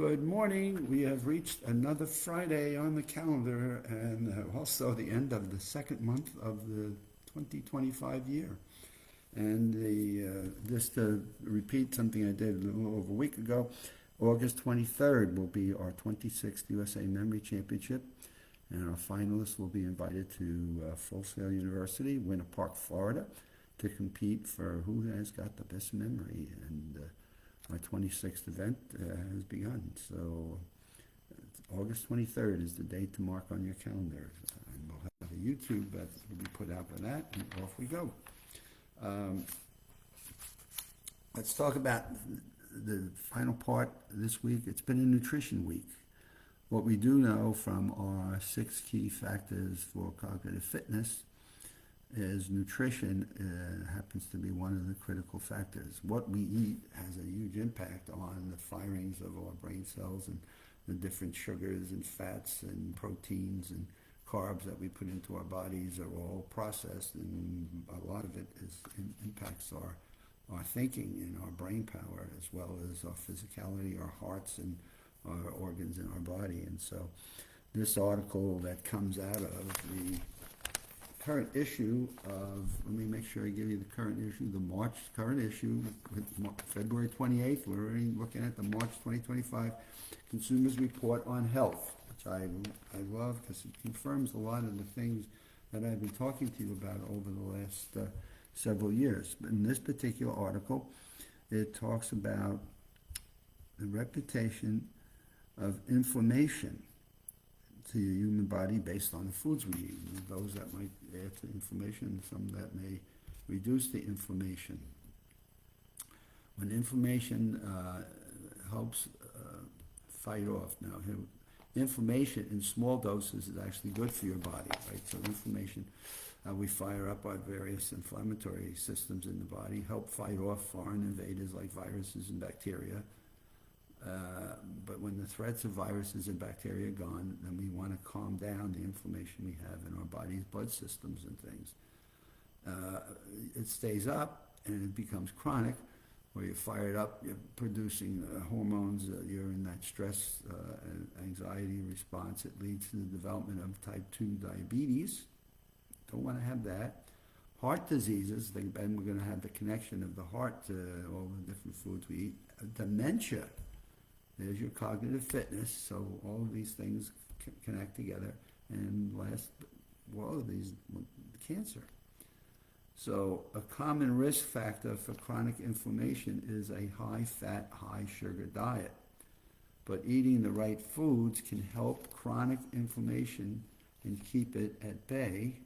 Good morning. We have reached another Friday on the calendar and also the end of the second month of the 2025 year. And just to repeat something I did a little over a week ago, August 23rd will be our 26th USA Memory Championship, and our finalists will be invited to Full Sail University, Winter Park, Florida, to compete for who has got the best memory. And our 26th event has begun. So August 23rd is the date to mark on your calendar. And we'll have a YouTube that will be put out for that, and off we go. Let's talk about the final part this week. It's been a nutrition week. What we do know from our 6 key factors for cognitive fitness is nutrition happens to be one of the critical factors. What we eat has a huge impact on the firings of our brain cells, and the different sugars and fats and proteins and carbs that we put into our bodies are all processed, and a lot of it impacts our thinking and our brain power, as well as our physicality, our hearts, and our organs in our body. And so this article that comes out of the current issue of, let me make sure I give you the current issue, the March current issue, February 28th, we're already looking at the March 2025 Consumers Report on Health, which I love because it confirms a lot of the things that I've been talking to you about over the last several years. But in this particular article, it talks about the reputation of inflammation to your human body based on the foods we eat. And those that might add to inflammation, some that may reduce the inflammation. When inflammation helps fight off. Now, inflammation in small doses is actually good for your body, right? So inflammation, we fire up our various inflammatory systems in the body, help fight off foreign invaders like viruses and bacteria. But when the threats of viruses and bacteria are gone, then we want to calm down the inflammation we have in our body's blood systems and things. It stays up and it becomes chronic, where you're fired up, you're producing hormones, you're in that stress and anxiety response. It leads to the development of type 2 diabetes. Don't want to have that. Heart diseases, then we're going to have the connection of the heart to all the different foods we eat. Dementia. There's your cognitive fitness. So all of these things connect together. And last, all of these, cancer. So a common risk factor for chronic inflammation is a high-fat, high-sugar diet. But eating the right foods can help chronic inflammation and keep it at bay.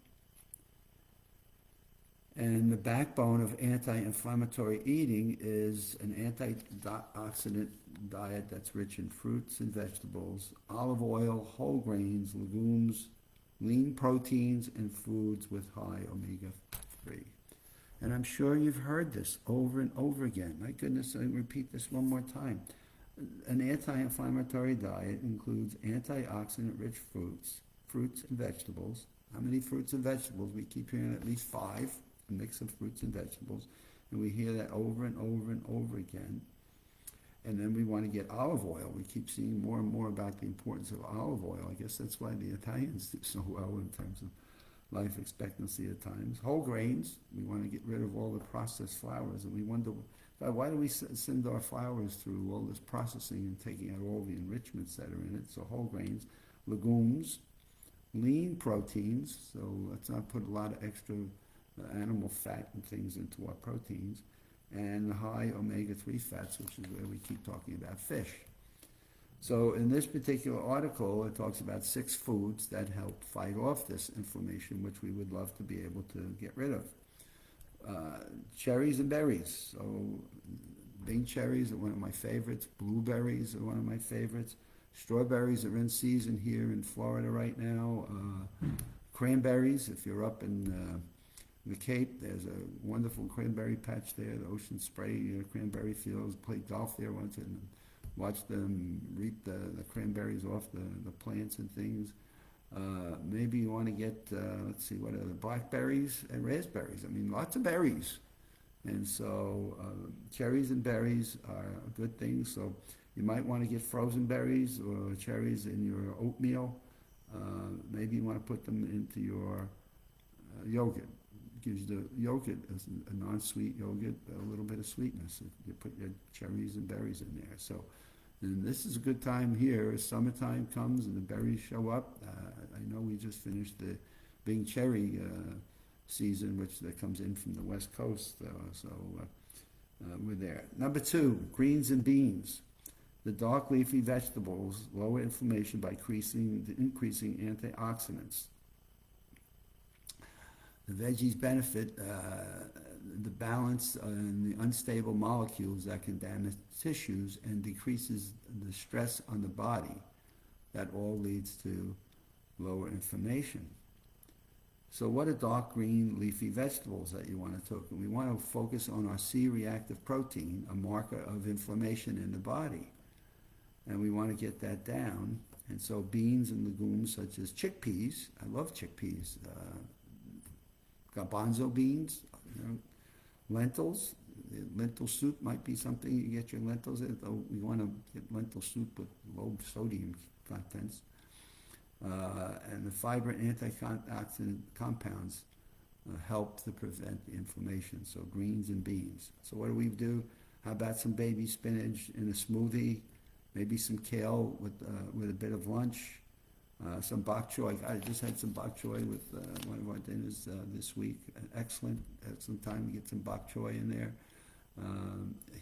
And the backbone of anti-inflammatory eating is an antioxidant diet that's rich in fruits and vegetables, olive oil, whole grains, legumes, lean proteins, and foods with high omega-3. And I'm sure you've heard this over and over again. My goodness, I repeat this one more time. An anti-inflammatory diet includes antioxidant-rich fruits and vegetables. How many fruits and vegetables? We keep hearing at least 5. A mix of fruits and vegetables, and we hear that over and over and over again. And then we want to get olive oil. We keep seeing more and more about the importance of olive oil. I guess that's why the Italians do so well in terms of life expectancy at times. Whole grains, we want to get rid of all the processed flours, and we wonder, God, why do we send our flours through all this processing and taking out all the enrichments that are in it? So whole grains, legumes, lean proteins, so let's not put a lot of extra animal fat and things into our proteins, and high omega-3 fats, which is where we keep talking about fish. So in this particular article, it talks about 6 foods that help fight off this inflammation, which we would love to be able to get rid of. Cherries and berries. So Bing cherries are one of my favorites. Blueberries are one of my favorites. Strawberries are in season here in Florida right now. Cranberries, if you're up in the Cape, there's a wonderful cranberry patch there, the Ocean Spray cranberry fields. Played golf there once and watched them reap the cranberries off the plants and things. Maybe you want to get, let's see, what are the blackberries and raspberries? I mean, lots of berries. And so cherries and berries are a good thing. So You might want to get frozen berries or cherries in your oatmeal. Maybe you want to put them into your yogurt. Gives you the yogurt as a non-sweet yogurt, a little bit of sweetness. You put your cherries and berries in there. So, and this is a good time here as summertime comes and the berries show up. I know we just finished the Bing cherry season, which that comes in from the West Coast. We're there. Number 2, greens and beans. The dark leafy vegetables lower inflammation by increasing antioxidants. The veggies benefit the balance and the unstable molecules that can damage tissues and decreases the stress on the body. That all leads to lower inflammation. So what are dark green leafy vegetables that you want to cook? We want to focus on our C-reactive protein, a marker of inflammation in the body. And we want to get that down. And so beans and legumes such as chickpeas, I love chickpeas, garbanzo beans, lentils. Lentil soup might be something you get your lentils in, though we want to get lentil soup with low sodium contents. And the fiber and antioxidant compounds help to prevent the inflammation. So greens and beans. So what do? How about some baby spinach in a smoothie? Maybe some kale with a bit of lunch. Some bok choy. I just had some bok choy with one of our dinners this week. Excellent time to get some bok choy in there.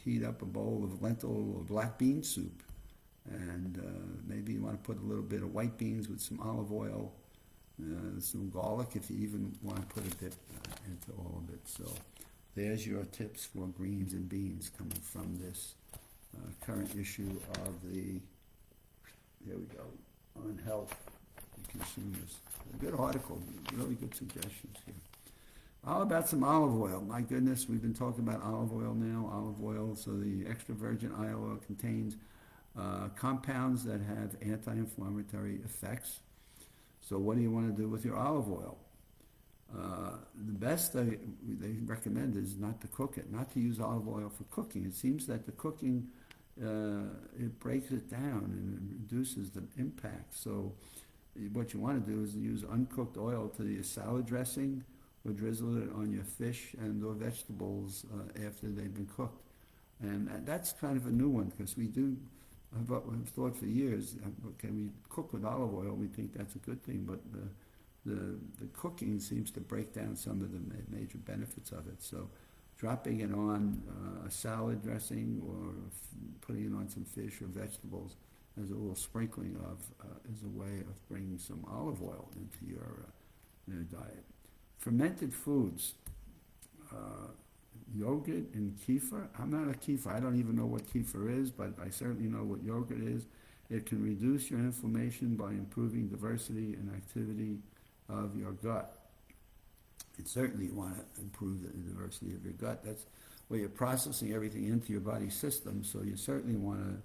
Heat up a bowl of lentil or black bean soup. And maybe you want to put a little bit of white beans with some olive oil, some garlic if you even want to put a dip into all of it. So there's your tips for greens and beans coming from this current issue of here we go, on health and consumers. A good article, really good suggestions here. How about some olive oil? My goodness, we've been talking about olive oil now. Olive oil, so the extra virgin olive oil contains compounds that have anti-inflammatory effects. So what do you want to do with your olive oil? The best they recommend is not to cook it, not to use olive oil for cooking. It seems that the cooking, it breaks it down and it reduces the impact. So what you want to do is use uncooked oil to your salad dressing or drizzle it on your fish and or vegetables after they've been cooked. And that's kind of a new one because we do, I've thought for years, okay, we cook with olive oil, we think that's a good thing, but the cooking seems to break down some of the major benefits of it. So dropping it on a salad dressing or putting it on some fish or vegetables as a little sprinkling of is a way of bringing some olive oil into your diet. Fermented foods, yogurt and kefir. I'm not a kefir. I don't even know what kefir is, but I certainly know what yogurt is. It can reduce your inflammation by improving diversity and activity of your gut. And certainly you want to improve the diversity of your gut. That's where you're processing everything into your body system, so you certainly want to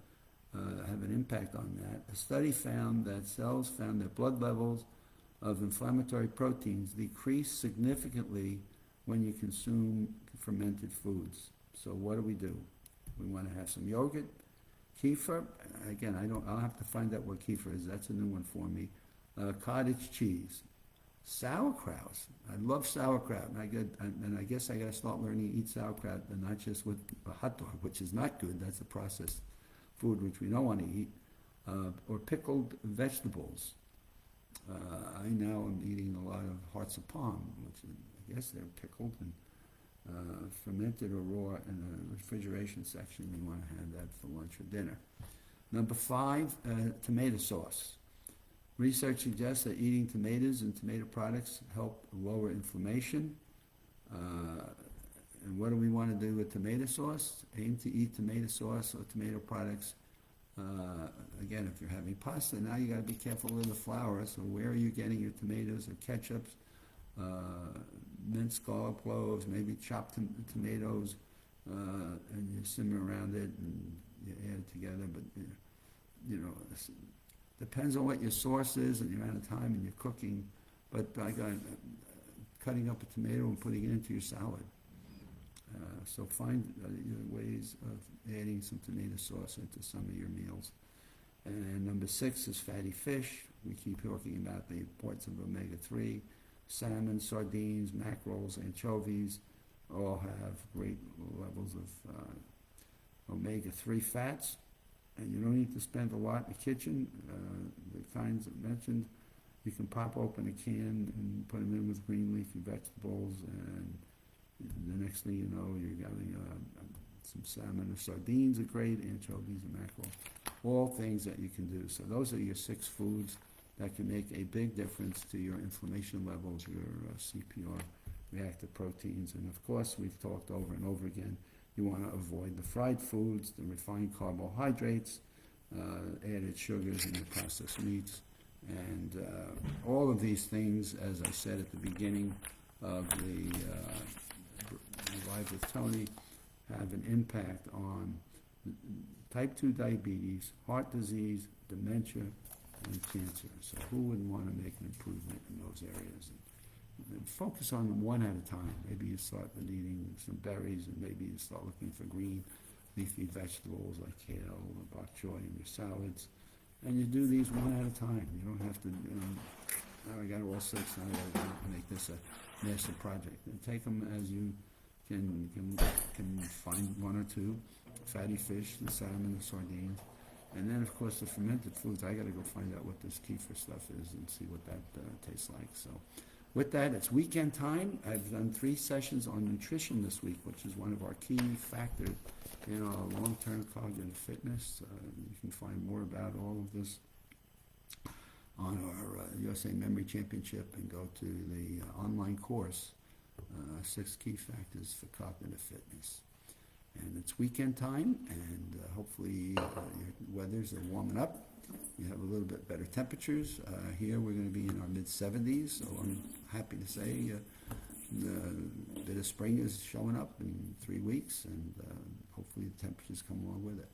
have an impact on that. A study found that blood levels of inflammatory proteins decrease significantly when you consume fermented foods. So what do? We want to have some yogurt, kefir. Again, I'll have to find out what kefir is. That's a new one for me. Cottage cheese. Sauerkraut. I love sauerkraut, and I guess I got to start learning to eat sauerkraut, and not just with a hot dog, which is not good. That's a processed food which we don't want to eat. Or pickled vegetables. I now am eating a lot of hearts of palm, which I guess they're pickled and fermented or raw in the refrigeration section. You want to have that for lunch or dinner. Number 5, tomato sauce. Research suggests that eating tomatoes and tomato products help lower inflammation. And what do we want to do with tomato sauce? Aim to eat tomato sauce or tomato products. Again, if you're having pasta, now you got to be careful with the flour. So where are you getting your tomatoes or ketchups? Minced scallop cloves, maybe chopped tomatoes, and you simmer around it and you add it together. But depends on what your source is and the amount of time and your cooking. But by cutting up a tomato and putting it into your salad. So find your ways of adding some tomato sauce into some of your meals. And number 6 is fatty fish. We keep talking about the importance of omega-3. Salmon, sardines, mackerels, anchovies all have great levels of omega-3 fats. And you don't need to spend a lot in the kitchen. The kinds I mentioned, you can pop open a can and put them in with green leafy vegetables, and the next thing you know, you're getting some salmon or sardines are great, anchovies and mackerel, all things that you can do. So those are your 6 foods that can make a big difference to your inflammation levels, your CPR, reactive proteins, and of course, we've talked over and over again, you want to avoid the fried foods, the refined carbohydrates, added sugars, and the processed meats. And all of these things, as I said at the beginning of the Live with Tony, have an impact on type 2 diabetes, heart disease, dementia, and cancer. So who wouldn't want to make an improvement in those areas? And focus on them one at a time. Maybe you start with eating some berries, and maybe you start looking for green leafy vegetables like kale or bok choy in your salads. And you do these one at a time. You don't have to, now I got all 6, now I got to make this a massive project. And take them as you can find 1 or 2, fatty fish, the salmon, the sardines. And then, of course, the fermented foods. I got to go find out what this kefir stuff is and see what that tastes like. So with that, it's weekend time. I've done 3 sessions on nutrition this week, which is one of our key factors in our long-term cognitive fitness. You can find more about all of this on our USA Memory Championship, and go to the online course, 6 Key Factors for Cognitive Fitness. And it's weekend time, and hopefully your weathers are warming up. You have a little bit better temperatures. Here we're going to be in our mid-70s, so I'm happy to say the bit of spring is showing up in 3 weeks, and hopefully the temperatures come along with it.